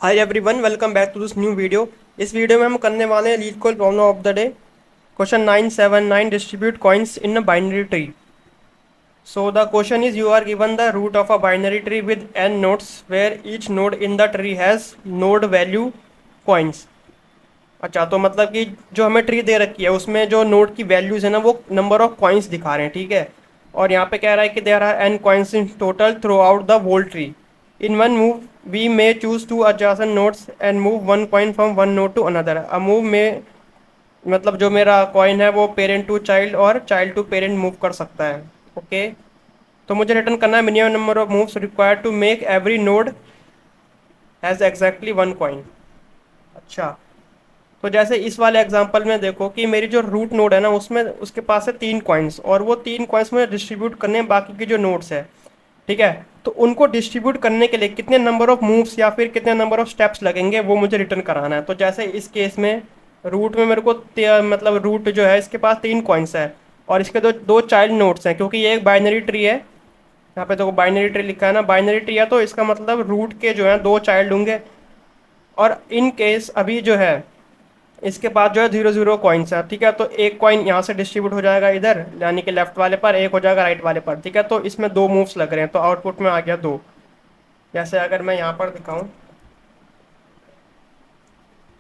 Hi everyone, welcome back to this new video. इस video में हम करने वाले हैं LeetCode problem of the day. Question 979, distribute coins in a binary tree. So the question is, you are given the root of a binary tree with n nodes where each node in the tree has node value coins. अच्छा, तो मतलब कि जो हमें tree दे रखी है उसमें जो नोड की वैल्यूज है ना, वो नंबर ऑफ कॉइन्स दिखा रहे हैं, ठीक है। और यहाँ पे कह रहा है कि there are n coins in total throughout the whole tree. In one move we may choose two adjacent nodes and move one coin from one node to another. A move में मतलब जो मेरा coin है वो parent to child और child to parent move कर सकता है। ओके, तो मुझे रिटर्न करना है minimum number of moves required to make every node has exactly one coin. अच्छा, तो जैसे इस वाले एग्जांपल में देखो कि मेरी जो रूट नोड है ना, उसमें उसके पास है 3 कॉइन्स और वो 3 कॉइन्स में डिस्ट्रीब्यूट करने हैं बाकी के जो नोड्स है, ठीक है। तो उनको डिस्ट्रीब्यूट करने के लिए कितने नंबर ऑफ मूव्स या फिर कितने नंबर ऑफ स्टेप्स लगेंगे वो मुझे रिटर्न कराना है। तो जैसे इस केस में रूट में मेरे को मतलब रूट जो है इसके पास 3 कॉइन्स है और इसके दो दो चाइल्ड नोड्स हैं, क्योंकि ये एक बाइनरी ट्री है। यहाँ पे देखो बाइनरी ट्री लिखा है ना, बाइनरी ट्री है तो इसका मतलब रूट के जो है दो चाइल्ड होंगे। और इन केस अभी जो है इसके पास जो है 0 0 कॉइन्स है, ठीक है। तो एक कॉइन यहाँ से डिस्ट्रीब्यूट हो जाएगा इधर, यानी कि लेफ्ट वाले पर, एक हो जाएगा राइट वाले पर, ठीक है। तो इसमें 2 मूव्स लग रहे हैं तो आउटपुट में आ गया 2। जैसे अगर मैं यहाँ पर दिखाऊं,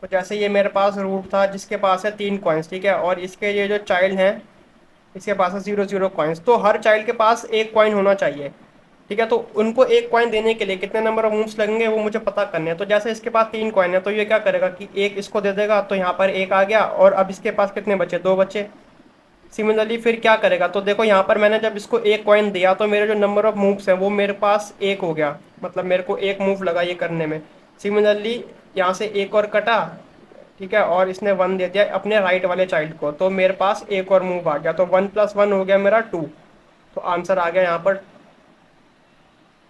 तो जैसे ये मेरे पास रूट था जिसके पास है 3 कॉइन्स, ठीक है, और इसके ये जो चाइल्ड हैं इसके पास है 0 0 कॉइन्स। तो हर चाइल्ड के पास एक कॉइन होना चाहिए, ठीक है। तो उनको एक कॉइन देने के लिए कितने नंबर ऑफ मूव्स लगेंगे वो मुझे पता करने हैं। तो जैसे इसके पास 3 कॉइन है तो ये क्या करेगा कि एक इसको दे देगा, तो यहाँ पर एक आ गया और अब इसके पास कितने बचे, 2 बचे। सिमिलरली फिर क्या करेगा, तो देखो यहाँ पर मैंने जब इसको एक कॉइन दिया तो मेरे जो नंबर ऑफ मूव्स हैं वो मेरे पास एक हो गया, मतलब मेरे को एक मूव लगा ये करने में। सिमिलरली यहाँ से एक और कटा, ठीक है, और इसने 1 दे दिया अपने राइट वाले चाइल्ड को, तो मेरे पास एक और मूव आ गया, तो 1 + 1 हो गया मेरा 2। तो आंसर आ गया यहाँ पर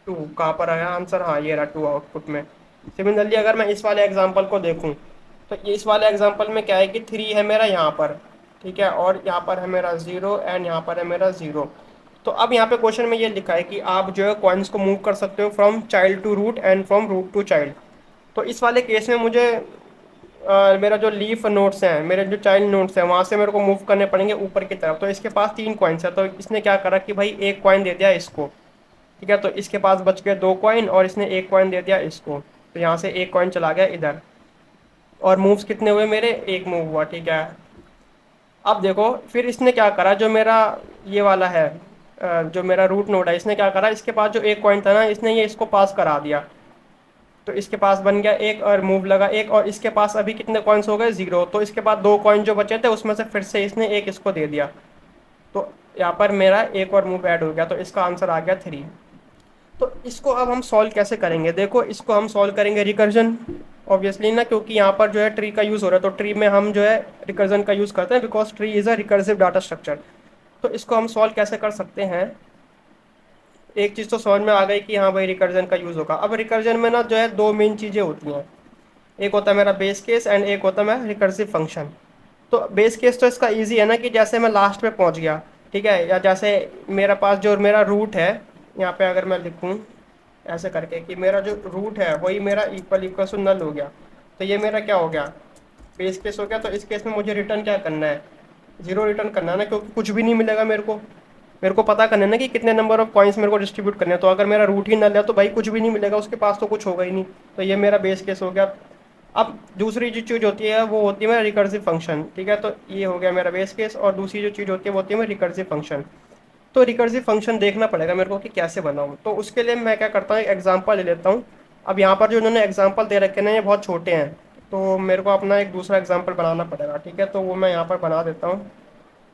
2। कहाँ पर आया आंसर, हाँ ये रहा 2 आउटपुट में। सिमिलरली अगर मैं इस वाले एग्जाम्पल को देखूँ, तो ये इस वाले एग्जाम्पल में क्या है कि 3 है मेरा यहाँ पर, ठीक है, और यहाँ पर है मेरा 0 एंड यहाँ पर है मेरा 0। तो अब यहाँ पे क्वेश्चन में ये लिखा है कि आप जो है कॉइन्स को मूव कर सकते हो from child to root and from root to child. तो इस वाले केस में मुझे मेरा जो लीफ नोट्स हैं, मेरे जो चाइल्ड नोट्स हैं, वहाँ से मेरे को मूव करने पड़ेंगे ऊपर की तरफ। तो इसके पास 3 कॉइन्स है तो इसने क्या करा कि भाई एक कॉइन दे दिया इसको, ठीक है। तो इसके पास बच गए 2 कॉइन और इसने एक कॉइन दे दिया इसको, तो यहाँ से एक कॉइन चला गया इधर। और मूव्स कितने हुए मेरे, एक मूव हुआ, ठीक है। अब देखो फिर इसने क्या करा, जो मेरा ये वाला है जो मेरा रूट नोड है, इसने क्या करा, इसके पास जो एक कॉइन था ना, इसने ये इसको पास करा दिया। तो इसके पास बन गया एक और मूव लगा एक, और इसके पास अभी कितने कॉइन्स हो गए, 0। तो इसके बाद 2 कॉइन जो बचे थे उसमें से फिर से इसने एक इसको दे दिया। तो यहाँ पर मेरा एक और मूव ऐड हो गया, तो इसका आंसर आ गया 3। तो इसको अब हम सॉल्व कैसे करेंगे, देखो इसको हम सॉल्व करेंगे रिकर्जन, ऑब्वियसली ना, क्योंकि यहाँ पर जो है ट्री का यूज़ हो रहा है, तो ट्री में हम जो है रिकर्जन का यूज़ करते हैं because tree is a recursive data structure. तो इसको हम सॉल्व कैसे कर सकते हैं, एक चीज़ तो समझ में आ गई कि हाँ भाई रिकर्जन का यूज़ होगा। अब रिकर्जन में ना जो है दो मेन चीज़ें होती हैं, एक होता है मेरा बेस केस एंड एक होता है मेरा रिकर्सिव फंक्शन। तो बेस केस तो इसका ईजी है ना, कि जैसे मैं लास्ट में पहुँच गया, ठीक है, या जैसे मेरे पास जो मेरा रूट है, यहाँ पे अगर मैं लिखूँ ऐसे करके कि मेरा जो रूट है वही मेरा इक्वल इक्वल टू नल हो गया, तो ये मेरा क्या हो गया, बेस केस हो गया। तो इस केस में मुझे रिटर्न क्या करना है, 0 रिटर्न करना है ना, क्योंकि कुछ भी नहीं मिलेगा मेरे को पता करना है ना कि कितने नंबर ऑफ कॉइन्स मेरे को डिस्ट्रीब्यूट करने हैं। तो अगर मेरा रूट ही नल है तो भाई कुछ भी नहीं मिलेगा, उसके पास तो कुछ होगा ही नहीं। तो ये मेरा बेस केस हो गया। अब दूसरी जो चीज़ होती है वो होती है मेरा रिकर्सिव फंक्शन, ठीक है। तो ये हो गया मेरा बेस केस, और दूसरी जो चीज़ होती है वो होती है मेरा रिकर्सिव फंक्शन। तो रिकर्सिव फंक्शन देखना पड़ेगा मेरे को कि कैसे बनाऊँ। तो उसके लिए मैं क्या करता हूँ, एक एग्जांपल ले लेता हूँ। अब यहाँ पर जो उन्होंने एग्जांपल दे रखे हैं ये बहुत छोटे हैं, तो मेरे को अपना एक दूसरा एग्जांपल बनाना पड़ेगा, ठीक है। तो वो मैं यहाँ पर बना देता हूँ।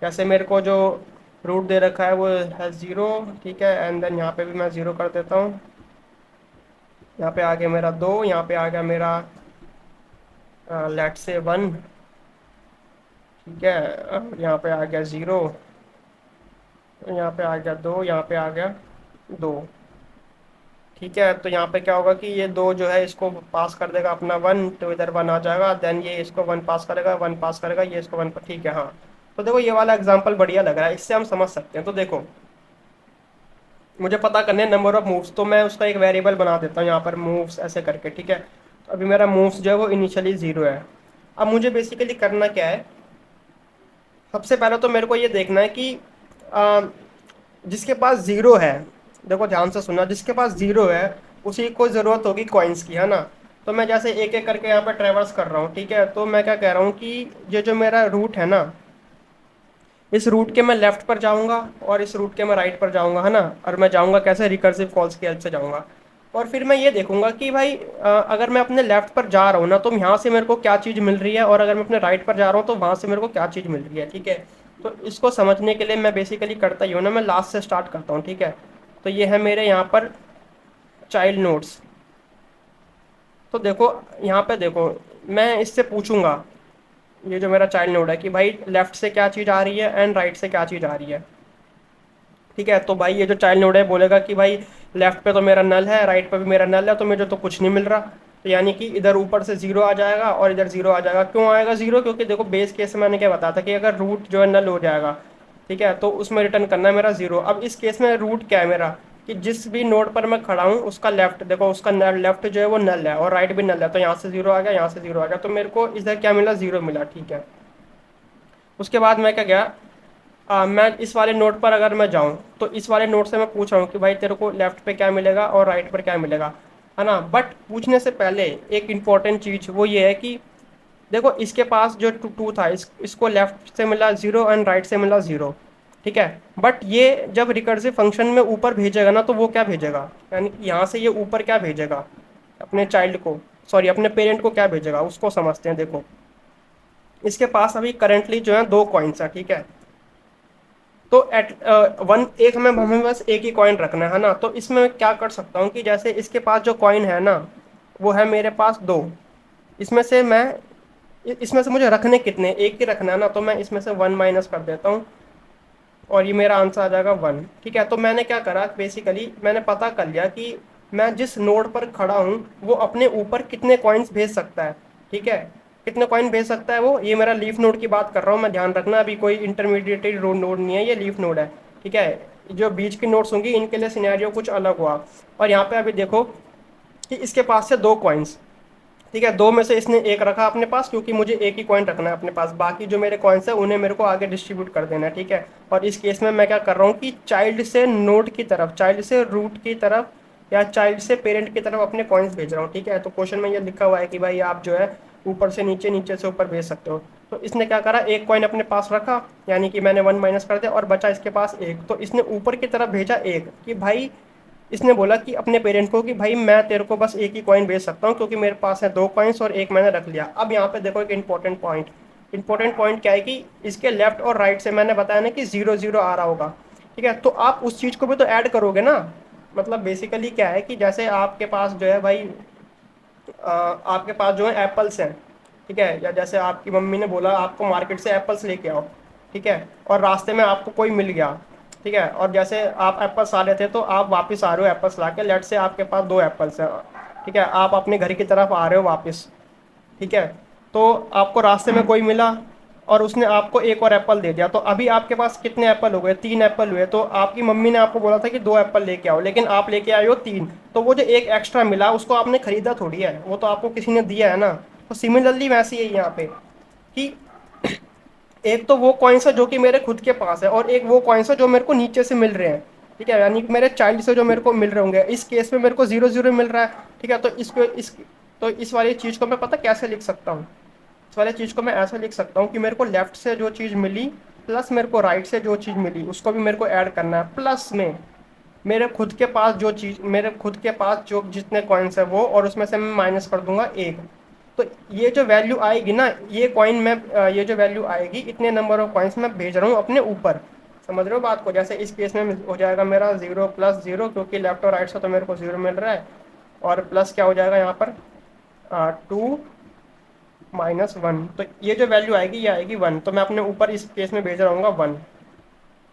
जैसे मेरे को जो रूट दे रखा है वो है 0, ठीक है, एंड देन यहाँ पे भी मैं 0 कर देता हूँ। यहाँ पे आ गया मेरा 2, यहाँ पे आ गया मेरा लेट से 1, ठीक है, यहाँ पे आ गया 0, यहाँ पे आ गया 2, यहाँ पे आ गया 2, ठीक है। तो यहाँ पे क्या होगा कि ये 2 जो है इसको पास कर देगा अपना 1, तो इधर 1 आ जाएगा, देन ये इसको 1 पास करेगा, 1 पास करेगा, ये इसको 1 पर, ठीक है। हाँ, तो देखो ये वाला एग्जांपल बढ़िया लग रहा है, इससे हम समझ सकते हैं। तो देखो मुझे पता करने नंबर ऑफ मूव्स, तो मैं उसका एक वेरिएबल बना देता हूँ यहाँ पर मूव्स ऐसे करके, ठीक है। अभी मेरा मूव्स जो है वो इनिशियली 0 है। अब मुझे बेसिकली करना क्या है, सबसे पहले तो मेरे को ये देखना है कि आ, जिसके पास 0 है, देखो ध्यान से सुनना, जिसके पास 0 है उसी को ज़रूरत होगी कॉइन्स की, है ना। तो मैं जैसे एक एक करके यहाँ पे ट्रेवर्स कर रहा हूँ, ठीक है। तो मैं क्या कह रहा हूँ कि ये जो मेरा रूट है ना, इस रूट के मैं लेफ्ट पर जाऊंगा और इस रूट के मैं राइट पर जाऊंगा, है ना। और मैं जाऊंगा कैसे, रिकर्सिव कॉल्स की हेल्प से जाऊंगा। और फिर मैं ये देखूंगा कि भाई अगर मैं अपने लेफ्ट पर जा रहा हूँ ना, तो यहाँ से मेरे को क्या चीज़ मिल रही है, और अगर मैं अपने राइट पर जा रहा हूँ तो वहाँ से मेरे को क्या चीज़ मिल रही है, ठीक है। तो इसको समझने के लिए मैं बेसिकली करता ही हूँ ना, मैं लास्ट से स्टार्ट करता हूँ, ठीक है। तो ये है मेरे यहाँ पर चाइल्ड नोट्स। तो देखो यहाँ पे देखो, मैं इससे पूछूंगा, ये जो मेरा चाइल्ड नोड है, कि भाई लेफ्ट से क्या चीज़ आ रही है एंड राइट से क्या चीज़ आ रही है, ठीक है। तो भाई ये जो चाइल्ड नोड है बोलेगा कि भाई लेफ्ट पे तो मेरा नल है, राइट पे भी मेरा नल है, तो मुझे तो कुछ नहीं मिल रहा। तो यानी कि इधर ऊपर से 0 आ जाएगा और इधर 0 आ जाएगा। क्यों आएगा 0? क्योंकि देखो बेस केस में मैंने क्या बताया था कि अगर रूट जो है नल हो जाएगा, ठीक है, तो उसमें रिटर्न करना है मेरा 0। अब इस केस में रूट क्या है मेरा, कि जिस भी नोड पर मैं खड़ा हूँ उसका लेफ्ट देखो, उसका लेफ्ट जो है वो नल है और राइट भी नल है। तो यहाँ से 0 आ गया, यहाँ से 0 आ गया, तो मेरे को इधर क्या मिला, 0 मिला, ठीक है। उसके बाद मैं क्या गया, मैं इस वाले नोट पर अगर मैं जाऊं तो इस वाले नोट से मैं पूछ रहा हूँ कि भाई तेरे को लेफ्ट पे क्या मिलेगा और राइट पर क्या मिलेगा, है ना। बट पूछने से पहले एक इम्पॉर्टेंट चीज़ वो ये है कि देखो इसके पास जो टू था, इसको लेफ्ट से मिला 0 एंड राइट से मिला 0, ठीक है। बट ये जब रिकर्सिव फंक्शन में ऊपर भेजेगा ना, तो वो क्या भेजेगा, यानी कि यहाँ से ये ऊपर क्या भेजेगा, अपने चाइल्ड को, सॉरी अपने पेरेंट को क्या भेजेगा, उसको समझते हैं। देखो इसके पास अभी करेंटली जो है 2 कॉइन्स है, ठीक है। तो एट वन एक हमें हमें बस एक ही कॉइन रखना है ना। तो इसमें मैं क्या कर सकता हूँ कि जैसे इसके पास जो कॉइन है ना, वो है मेरे पास 2। इसमें से मैं इसमें से मुझे रखने कितने, एक ही रखना है ना, तो मैं इसमें से 1 माइनस कर देता हूँ और ये मेरा आंसर आ जाएगा 1, ठीक है। तो मैंने क्या करा, बेसिकली मैंने पता कर लिया कि मैं जिस नोड पर खड़ा हूँ वो अपने ऊपर कितने कॉइन्स भेज सकता है, ठीक है। कितने कॉइन भेज सकता है वो, ये मेरा लीफ नोड की बात कर रहा हूँ मैं, ध्यान रखना अभी कोई इंटरमीडिएट नोड नहीं है, ये लीफ नोड है, ठीक है। जो बीच की नोड्स होंगी इनके लिए सिनेरियो कुछ अलग हुआ। और यहाँ पे अभी देखो कि इसके पास से 2 कॉइन्स, ठीक है। 2 में से इसने एक रखा अपने पास, क्योंकि मुझे एक ही कॉइन रखना है अपने पास, बाकी जो मेरे कॉइन्स है उन्हें मेरे को आगे डिस्ट्रीब्यूट कर देना है, ठीक है। और इस केस में मैं क्या कर रहा हूँ कि चाइल्ड से नोड की तरफ, चाइल्ड से रूट की तरफ, या चाइल्ड से पेरेंट की तरफ अपने कॉइन्स भेज रहा हूँ, ठीक है। तो क्वेश्चन में ये लिखा हुआ है कि भाई आप जो है ऊपर से नीचे, नीचे से ऊपर भेज सकते हो। तो इसने क्या करा, एक कॉइन अपने पास रखा, यानी कि मैंने 1 माइनस कर दिया और बचा इसके पास एक। तो इसने ऊपर की तरफ भेजा एक, कि भाई इसने बोला कि अपने पेरेंट को कि भाई मैं तेरे को बस एक ही कॉइन भेज सकता हूँ, क्योंकि मेरे पास है 2 कॉइन्स और एक मैंने रख लिया। अब यहाँ पे देखो एक इंपॉर्टेंट पॉइंट क्या है कि इसके लेफ्ट और राइट से मैंने बताया ना कि 0 0 आ रहा होगा, ठीक है। तो आप उस चीज़ को भी तो ऐड करोगे ना। मतलब बेसिकली क्या है कि जैसे आपके पास जो है भाई आपके पास जो है एप्पल्स हैं, ठीक है, या जैसे आपकी मम्मी ने बोला आपको मार्केट से एप्पल्स लेके आओ, ठीक है, और रास्ते में आपको कोई मिल गया, ठीक है, और जैसे आप एप्पल्स आ रहे थे तो आप वापस आ रहे हो एप्पल्स लाके, लेट से आपके पास 2 एप्पल्स हैं, ठीक है, आप अपने घर की तरफ आ रहे हो वापस, ठीक है। तो आपको रास्ते में कोई मिला और उसने आपको एक और एप्पल दे दिया, तो अभी आपके पास कितने एप्पल हो गए, 3 एप्पल हुए। तो आपकी मम्मी ने आपको बोला था कि 2 एप्पल लेके आओ, लेकिन आप लेके आए हो 3। तो वो जो एक एक्स्ट्रा मिला उसको आपने खरीदा थोड़ी है, वो तो आपको किसी ने दिया है ना। तो सिमिलरली वैसे ही है यहाँ पे कि एक तो वो कॉइन्स है जो कि मेरे खुद के पास है, और एक वो कॉइन्स है जो मेरे को नीचे से मिल रहे हैं, ठीक है, यानी कि मेरे चाइल्ड से जो मेरे को मिल रहे होंगे। इस केस में मेरे को 0 0 मिल रहा है, ठीक है। तो इस वाली चीज़ को मैं पता कैसे लिख सकता हूँ, इस वाले चीज़ को मैं ऐसा लिख सकता हूँ कि मेरे को लेफ्ट से जो चीज़ मिली प्लस मेरे को राइट से जो चीज़ मिली उसको भी मेरे को ऐड करना है, प्लस में मेरे खुद के पास जो जितने कॉइन्स है वो, और उसमें से मैं माइनस कर दूंगा एक। तो ये जो वैल्यू आएगी ना, ये कॉइन में ये जो वैल्यू आएगी, इतने नंबर ऑफ कॉइन्स मैं भेज रहा हूँ अपने ऊपर। समझ रहे हो बात को। जैसे इस केस में हो जाएगा मेरा 0 + 0, क्योंकि लेफ्ट और राइट से तो मेरे को 0 मिल रहा है, और प्लस क्या हो जाएगा यहाँ पर 2 - 1। तो ये जो वैल्यू आएगी ये आएगी 1, तो मैं अपने ऊपर इस केस में भेज रहा हूँ 1।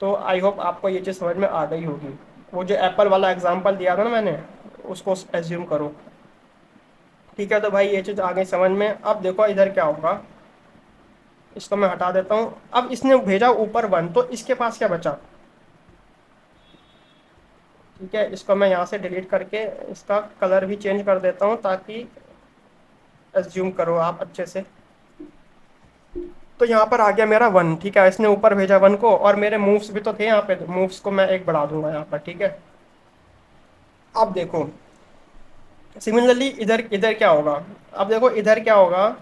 तो आई होप आपको ये चीज़ समझ में आ गई होगी। वो जो एप्पल वाला एग्जांपल दिया था ना मैंने, उसको एज्यूम करो, ठीक है। तो भाई ये चीज़ आ गई समझ में। अब देखो इधर क्या होगा, इसको मैं हटा देता हूँ। अब इसने भेजा ऊपर 1, तो इसके पास क्या बचा, ठीक है। इसको मैं यहाँ से डिलीट करके इसका कलर भी चेंज कर देता हूँ, ताकि एज्यूम करो आप अच्छे से। तो यहाँ पर आ गया मेरा वन, ठीक है, इसने ऊपर भेजा वन को, और मेरे मूव्स भी तो थे यहाँ पे, मूव्स को मैं एक बढ़ा दूंगा यहाँ पर, ठीक है। अब देखो सिमिलरली इधर इधर क्या होगा। अब देखो इधर क्या होगा,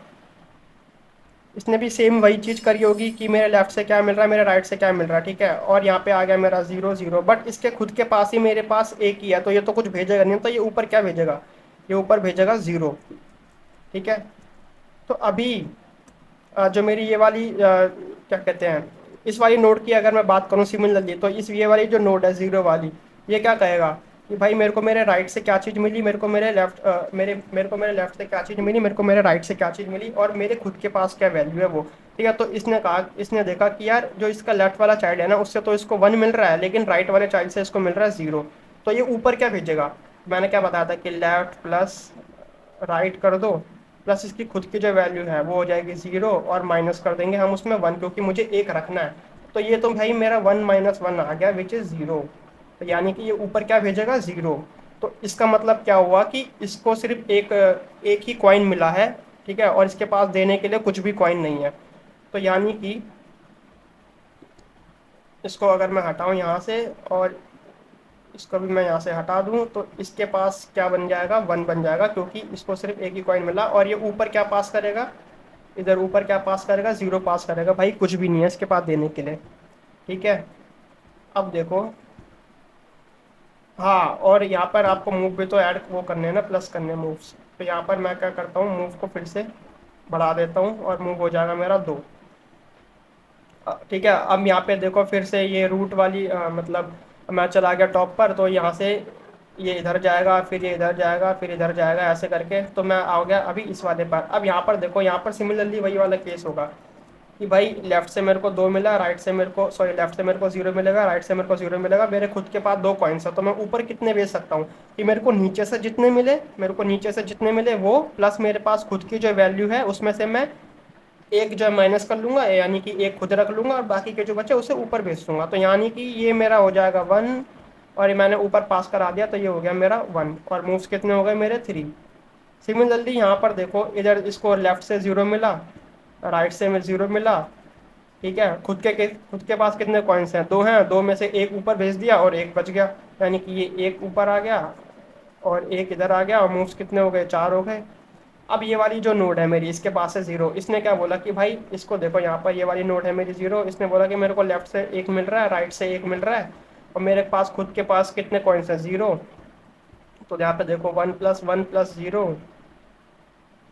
इसने भी सेम वही चीज करी होगी कि मेरे लेफ्ट से क्या मिल रहा है, मेरे राइट से क्या मिल रहा है, ठीक है। और यहाँ पे आ गया मेरा जीरो जीरो, बट इसके खुद के पास ही मेरे पास एक ही है, तो ये तो कुछ भेजेगा नहीं, तो ये ऊपर क्या भेजेगा, ये ऊपर भेजेगा जीरो, ठीक है। तो अभी जो मेरी ये वाली क्या कहते हैं, इस वाली नोड की अगर मैं बात करूँ सिमिलरली, तो इस ये वाली जो नोड है जीरो वाली, ये क्या कहेगा कि भाई मेरे को मेरे राइट से क्या चीज़ मिली, मेरे को मेरे लेफ्ट मेरे को मेरे लेफ्ट से क्या चीज़ मिली, मेरे को मेरे राइट से क्या चीज़ मिली, और मेरे खुद के पास क्या वैल्यू है वो, ठीक है। तो इसने कहा, इसने देखा कि यार जो इसका लेफ्ट वाला चाइल्ड है ना, उससे तो इसको वन मिल रहा है, लेकिन राइट वाले चाइल्ड से इसको मिल रहा है जीरो। तो ये ऊपर क्या भेजेगा, मैंने क्या बताया था कि लेफ्ट प्लस राइट कर दो, प्लस इसकी खुद की जो वैल्यू है वो हो जाएगी जीरो, और माइनस कर देंगे हम उसमें वन, क्योंकि मुझे एक रखना है। तो ये तो भाई मेरा वन माइनस वन आ गया विच इज़ जीरो। तो यानी कि ये ऊपर क्या भेजेगा, जीरो। तो इसका मतलब क्या हुआ कि इसको सिर्फ एक ही कॉइन मिला है, ठीक है, और इसके पास देने के लिए कुछ भी कॉइन नहीं है। तो यानी कि इसको अगर मैं हटाऊं यहाँ से, और इसको भी मैं यहाँ से हटा दूँ, तो इसके पास क्या बन जाएगा, वन बन जाएगा, क्योंकि इसको सिर्फ एक ही कॉइन मिला। और ये ऊपर क्या पास करेगा, इधर ऊपर क्या पास करेगा, जीरो पास करेगा, भाई कुछ भी नहीं है इसके पास देने के लिए, ठीक है। अब देखो, हाँ, और यहाँ पर आपको मूव भी तो ऐड वो करने हैं ना, प्लस करने हैं मूव्स। तो यहाँ पर मैं क्या करता हूँ, मूव को फिर से बढ़ा देता हूँ, और मूव हो जाएगा मेरा दो। ठीक है। अब यहाँ पे देखो फिर से ये रूट वाली मतलब मैं चला गया टॉप पर, तो यहाँ से ये इधर जाएगा, फिर ये इधर जाएगा, फिर इधर जाएगा, ऐसे करके तो मैं आ गया अभी इस वाले पर। अब यहाँ पर देखो, यहाँ पर सिमिलरली वही वाला केस होगा कि भाई लेफ्ट से मेरे को दो मिला, राइट से मेरे को, सॉरी, लेफ्ट से मेरे को जीरो मिलेगा, राइट से मेरे को जीरो मिलेगा, मेरे खुद के पास दो कॉइन्स है, तो मैं ऊपर कितने भेज सकता हूँ कि मेरे को नीचे से जितने मिले, मेरे को नीचे से जितने मिले वो, प्लस मेरे पास खुद की जो वैल्यू है उसमें से मैं एक जो है माइनस कर लूंगा, यानी कि एक खुद रख लूंगा, और बाकी के जो बचे उसे ऊपर भेज दूंगा। तो यानी कि ये मेरा हो जाएगा वन, और ये मैंने ऊपर पास करा दिया, तो ये हो गया मेरा वन, और मूव्स कितने हो गए मेरे थ्री। सिमिलरली यहाँ पर देखो, इधर इसको लेफ्ट से जीरो मिला, राइट से में जीरो मिला, ठीक है। खुद के पास कितने कॉइन्स हैं, दो हैं, दो में से एक ऊपर भेज दिया और एक बच गया, यानी कि ये एक ऊपर आ गया और एक इधर आ गया, और मूव्स कितने हो गए, चार हो गए। अब ये वाली जो नोड है मेरी, इसके पास है जीरो, इसने क्या बोला कि भाई इसको देखो, यहाँ पर ये वाली नोड है मेरी जीरो, इसने बोला कि मेरे को लेफ्ट से एक मिल रहा है, राइट से एक मिल रहा है, और मेरे पास खुद के पास कितने कॉइन्स हैं, जीरो। तो यहाँ पे देखो one plus zero,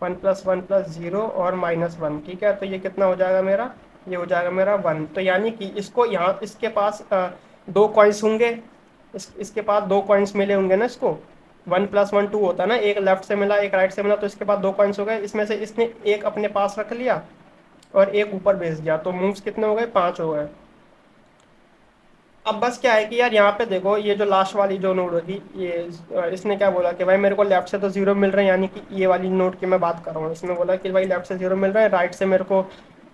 one plus zero और माइनस वन, ठीक है। तो ये कितना हो जाएगा मेरा, ये हो जाएगा मेरा वन। तो यानी कि इसको यहाँ, इसके पास दो कॉइन्स होंगे, इसके पास दो कॉइन्स मिले होंगे ना इसको, वन प्लस वन टू होता है ना, एक लेफ्ट से मिला एक राइट से मिला, तो इसके पास दो कॉइन्स हो गए, इसमें से इसने एक अपने पास रख लिया और एक ऊपर भेज दिया, तो मूव्स कितने हो गए, पांच हो गए। अब बस क्या है कि यार यहाँ पे देखो, ये जो लास्ट वाली जो नोड होगी, ये इसने क्या बोला कि भाई मेरे को लेफ्ट से तो जीरो मिल रहे हैं, यानी कि ये वाली नोड की मैं बात कर रहा हूँ, इसने बोला कि भाई लेफ्ट से जीरो मिल रहा है, राइट से मेरे को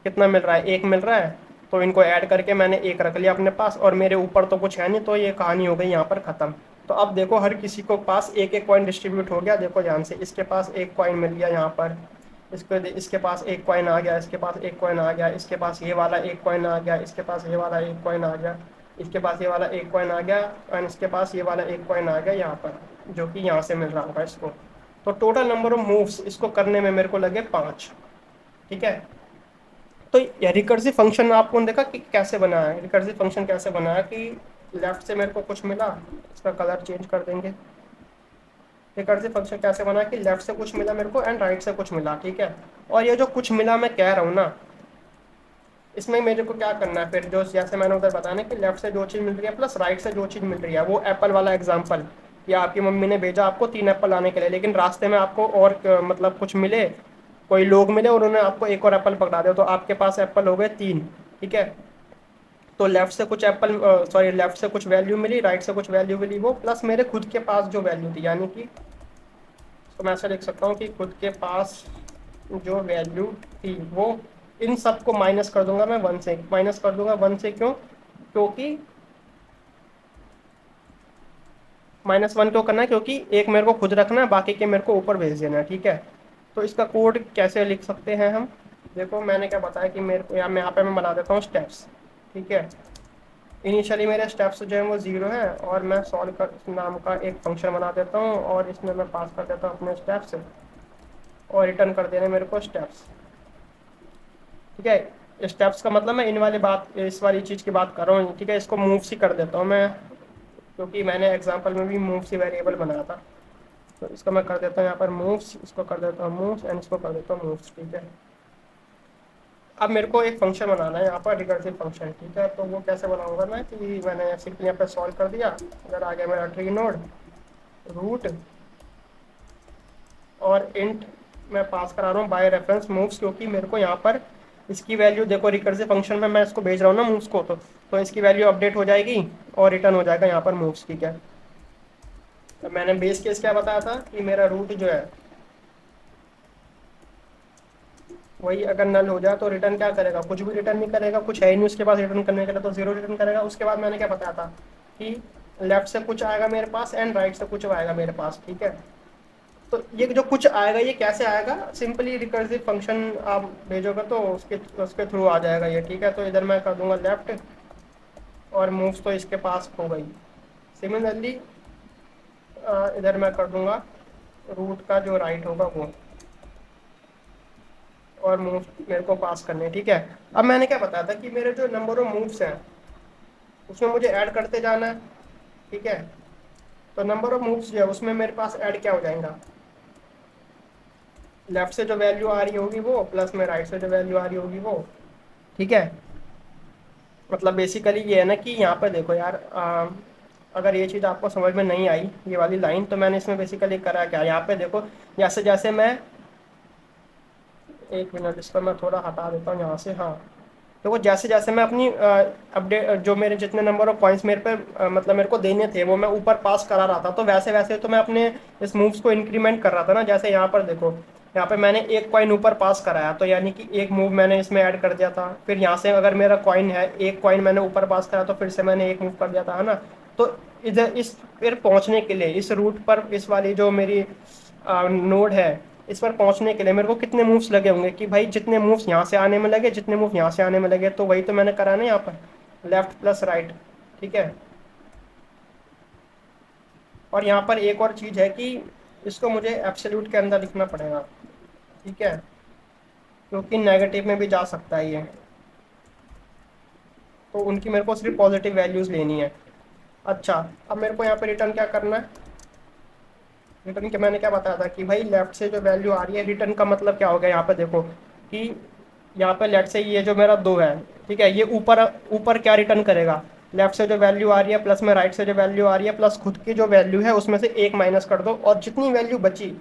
कितना मिल रहा है, एक मिल रहा है। तो इनको ऐड करके मैंने एक रख लिया अपने पास, और मेरे ऊपर तो कुछ है नहीं, तो ये कहानी हो गई यहाँ पर ख़त्म। तो अब देखो हर किसी को पास एक एक कॉइन डिस्ट्रीब्यूट हो गया, देखो ध्यान से, इसके पास एक कॉइन मिल गया यहाँ पर, इसके पास एक कॉइन आ गया, इसके पास एक कॉइन आ गया, इसके पास ये वाला एक कॉइन आ गया, इसके पास ये वाला एक कॉइन आ गया, इसके पास ये वाला एक कॉइन आ गया, और इसके पास ये वाला एक कॉइन आ गया यहाँ पर, जो कि यहाँ से मिल रहा होगा इसको। तो टोटल नंबर ऑफ मूव्स इसको करने में मेरे को लगे पाँच, ठीक है। तो ये रिकर्सिव फंक्शन आपको देखा कि कैसे बनाया है, रिकर्सिव फंक्शन कैसे बनाया कि लेफ्ट से मेरे को कुछ मिला, इसका कलर चेंज कर देंगे। रिकर्सिव फंक्शन कैसे बना कि लेफ्ट से कुछ मिला मेरे को एंड राइट से कुछ मिला, ठीक है। और ये जो कुछ मिला मैं कह रहा हूँ ना, इसमें मेरे को क्या करना है फिर, जो जैसे मैंने उधर बताया ना कि लेफ्ट से जो चीज़ मिल रही है प्लस राइट से जो चीज़ मिल रही है, वो एप्पल वाला एग्जांपल, या आपकी मम्मी ने भेजा आपको तीन एप्पल लाने के लिए, लेकिन रास्ते में आपको और मतलब कुछ मिले, कोई लोग मिले और उन्होंने आपको एक और एप्पल पकड़ा दिया, तो आपके पास एप्पल हो गए तीन, ठीक है। तो लेफ्ट से कुछ एप्पल, सॉरी, लेफ्ट से कुछ वैल्यू मिली, राइट से कुछ वैल्यू मिली, वो प्लस मेरे खुद के पास जो वैल्यू थी, यानी कि तो मैं ऐसा लिख सकता हूँ कि खुद के पास जो वैल्यू थी वो, इन सब को माइनस कर दूंगा मैं वन से, माइनस कर दूंगा वन से, क्यों, क्योंकि माइनस वन क्यों करना है, क्योंकि एक मेरे को खुद रखना है, बाकी के मेरे को ऊपर भेज देना है, ठीक है। तो इसका कोड कैसे लिख सकते हैं हम? देखो मैंने क्या बताया कि मेरे को यहाँ पे मैं बना देता हूँ स्टेप्स। ठीक है, इनिशियली मेरे स्टेप्स जो है वो 0 है, और मैं सॉल्व कर नाम का एक फंक्शन बना देता हूँ, और इसमें मैं पास कर देता हूँ अपने स्टेप्स, और रिटर्न कर देने मेरे को स्टेप्स। ठीक है, स्टेप्स का मतलब मैं इन वाली बात, इस वाली चीज़ की बात कर रहा हूँ। ठीक है, इसको मूव्स ही कर देता हूँ मैं, क्योंकि मैंने एग्जांपल में भी मूव्स ही वेरिएबल बनाया था। तो इसको मैं कर देता हूँ यहाँ पर मूव्स, इसको कर देता हूँ मूव्स, एंड इसको कर देता हूँ मूव्स। ठीक है, अब मेरे को एक फंक्शन बनाना है यहाँ पर, रिकर्सिव फंक्शन। ठीक है, तो वो कैसे बनाऊंगा मैं, कि मैंने सिंपली यहाँ पे सॉल्व कर दिया। अगर आ गया मेरा ट्री नोड, रूट, और इंट मैं पास करा रहा हूँ बाय रेफरेंस मूव्स, क्योंकि मेरे को यहाँ पर इसकी वैल्यू, देखो रिकर्सिव फंक्शन में मैं इसको भेज रहा हूँ ना मूव्स को, तो इसकी वैल्यू अपडेट हो जाएगी और रिटर्न हो जाएगा यहाँ पर मूव्स। ठीक है, तो मैंने बेस केस क्या बताया था कि मेरा रूट जो है वही अगर नल हो जाए तो रिटर्न क्या करेगा, कुछ भी रिटर्न नहीं करेगा, कुछ है ही नहीं उसके पास रिटर्न करने के लिए, तो जीरो रिटर्न करेगा। उसके बाद मैंने क्या बताया था कि लेफ्ट से कुछ आएगा मेरे पास एंड राइट से कुछ आएगा मेरे पास। ठीक है, तो ये जो कुछ आएगा ये कैसे आएगा, सिंपली रिकर्सिव फंक्शन आप भेजोगे तो उसके उसके थ्रू आ जाएगा ये। ठीक है, तो इधर मैं कर दूंगा लेफ्ट, और मूव्स तो इसके पास हो गई। सिमिलरली इधर मैं कर दूंगा रूट का जो राइट होगा वो, और मूव मेरे को पास करने। ठीक है, अब मैंने क्या बताया था कि मेरे जो नंबर ऑफ मूव्स हैं उसमें मुझे ऐड करते जाना है। ठीक है, तो नंबर ऑफ मूव्स जो है उसमें मेरे पास ऐड क्या हो जाएगा, लेफ्ट से जो वैल्यू आ रही होगी वो, प्लस में राइट से जो वैल्यू आ रही होगी वो। ठीक है, मतलब बेसिकली ये है ना कि यहाँ पर देखो यार, अगर ये चीज़ आपको समझ में नहीं आई ये वाली लाइन, तो मैंने इसमें बेसिकली करा क्या, यहाँ पे देखो जैसे जैसे मैं, एक मिनट इसको मैं थोड़ा हटा देता हूँ यहाँ से। हाँ, तो वो जैसे जैसे मैं अपनी अपडेट, जो मेरे जितने नंबर ऑफ पॉइंट्स मेरे पे मतलब मेरे को देने थे वो मैं ऊपर पास करा रहा था, तो वैसे वैसे तो मैं अपने इस मूव्स को इंक्रीमेंट कर रहा था ना। जैसे यहाँ पर देखो, यहाँ पे मैंने एक कॉइन ऊपर पास कराया, तो यानी कि एक मूव मैंने इसमें ऐड कर दिया था। फिर यहाँ से अगर मेरा कॉइन है, एक कॉइन मैंने ऊपर पास कराया, तो फिर से मैंने एक मूव कर दिया था, है ना। तो इधर इस फिर पहुँचने के लिए इस रूट पर, इस वाली जो मेरी नोड है, इस पर पहुंचने के लिए मेरे को कितने मूव्स लगे होंगे, कि भाई जितने मूव्स यहाँ से आने में लगे, जितने मूव यहाँ से आने में लगे, तो वही तो मैंने करा ना यहाँ पर, लेफ्ट प्लस राइट। ठीक है, और यहाँ पर एक और चीज़ है कि इसको मुझे एब्सोल्यूट के अंदर लिखना पड़ेगा। ठीक है, क्योंकि नेगेटिव में भी जा सकता है ये, तो उनकी मेरे को सिर्फ पॉजिटिव वैल्यूज़ लेनी है। अच्छा, अब मेरे को यहाँ पे रिटर्न क्या करना है, रिटर्न के मैंने क्या बताया था कि भाई लेफ्ट से जो वैल्यू आ रही है, रिटर्न का मतलब क्या हो गया यहाँ पे देखो, कि यहाँ पे लेफ्ट से ये जो मेरा 2 है, ठीक है, ये ऊपर ऊपर क्या रिटर्न करेगा, लेफ्ट से जो वैल्यू आ रही है प्लस में राइट से जो वैल्यू आ रही है, प्लस खुद की जो वैल्यू है उसमें से एक माइनस कर दो, और जितनी वैल्यू बची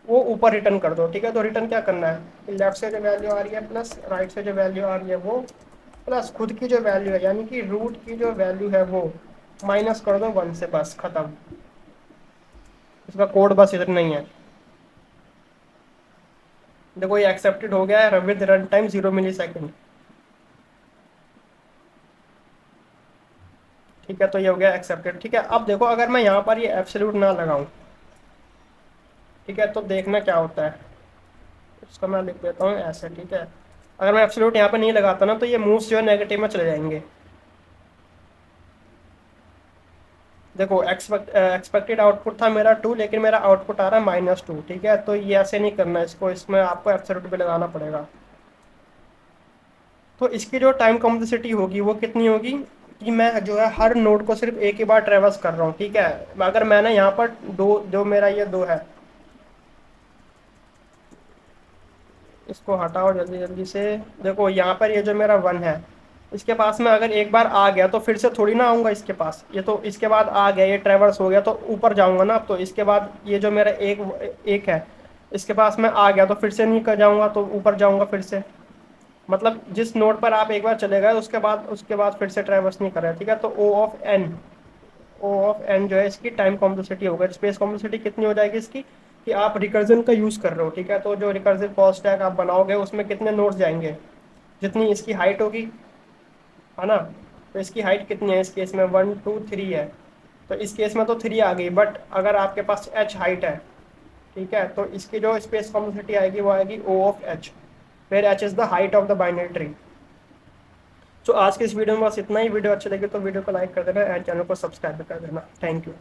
वो ऊपर रिटर्न कर दो। ठीक है, तो रिटर्न क्या करना है, लेफ्ट से जो वैल्यू आ रही है प्लस राइट से जो वैल्यू आ रही है वो, प्लस खुद की जो वैल्यू है यानी कि रूट की जो वैल्यू है वो माइनस कर दो 1 से, बस खत्म। इसका कोड बस इतना ही है। देखो ये एक्सेप्टेड हो गया है with run time 0 millisecond. ठीक है, तो ये हो गया एक्सेप्टेड। ठीक है, अब देखो अगर मैं यहाँ पर ये एब्सोल्यूट ना लगाऊं, ठीक है, तो देखना क्या होता है। इसको मैं लिख देता हूँ ऐसे। ठीक है, अगर मैं एब्सोल्यूट यहाँ पर नहीं लगाता ना, तो ये मूव्स जो है नेगेटिव में चले जाएंगे। देखो एक्सपेक्टेड आउटपुट था मेरा 2, लेकिन मेरा आउटपुट आ रहा है -2। ठीक है, तो ये ऐसे नहीं करना इसको, इसमें आपको एब्सोल्यूट भी लगाना पड़ेगा। तो इसकी जो टाइम कॉम्प्लेक्सिटी होगी वो कितनी होगी, कि मैं जो है हर नोड को सिर्फ एक ही बार ट्रेवर्स कर रहा हूँ। ठीक है, अगर मैंने यहाँ पर दो, जो मेरा ये 2 है, इसको हटाओ जल्दी जल्दी से। देखो यहाँ पर ये जो मेरा 1 है, इसके पास में अगर एक बार आ गया तो फिर से थोड़ी ना आऊँगा इसके पास, ये तो इसके बाद आ गया, ये ट्रेवर्स हो गया तो ऊपर जाऊँगा ना। अब तो इसके बाद ये जो मेरा एक है, इसके पास में आ गया तो फिर से नहीं कर जाऊँगा, तो ऊपर जाऊँगा फिर से। मतलब जिस नोड पर आप एक बार चले गए उसके बाद फिर से ट्रैवर्स नहीं कर रहे। ठीक है, तो ओ ऑफ एन जो है इसकी टाइम कॉम्प्लेक्सिटी होगा। स्पेस कॉम्प्लेक्सिटी कितनी हो जाएगी इसकी, कि आप रिकर्जन का यूज़ कर रहे हो। ठीक है, तो जो रिकर्सिव कॉल स्टैक आप बनाओगे उसमें कितने नोड्स जाएंगे, जितनी इसकी हाइट होगी, है ना। तो इसकी हाइट कितनी है इस केस में, 1 2 3 है। तो इस केस में तो 3 आ गई, बट अगर आपके पास h हाइट है, ठीक है, तो इसकी जो स्पेस कॉम्प्लेक्सिटी आएगी वो आएगी O of H, where H is the height of the binary tree. तो आज की इस वीडियो में बस इतना ही। वीडियो अच्छी लगी तो वीडियो को लाइक कर देना एंड चैनल को सब्सक्राइब कर देना। Thank you.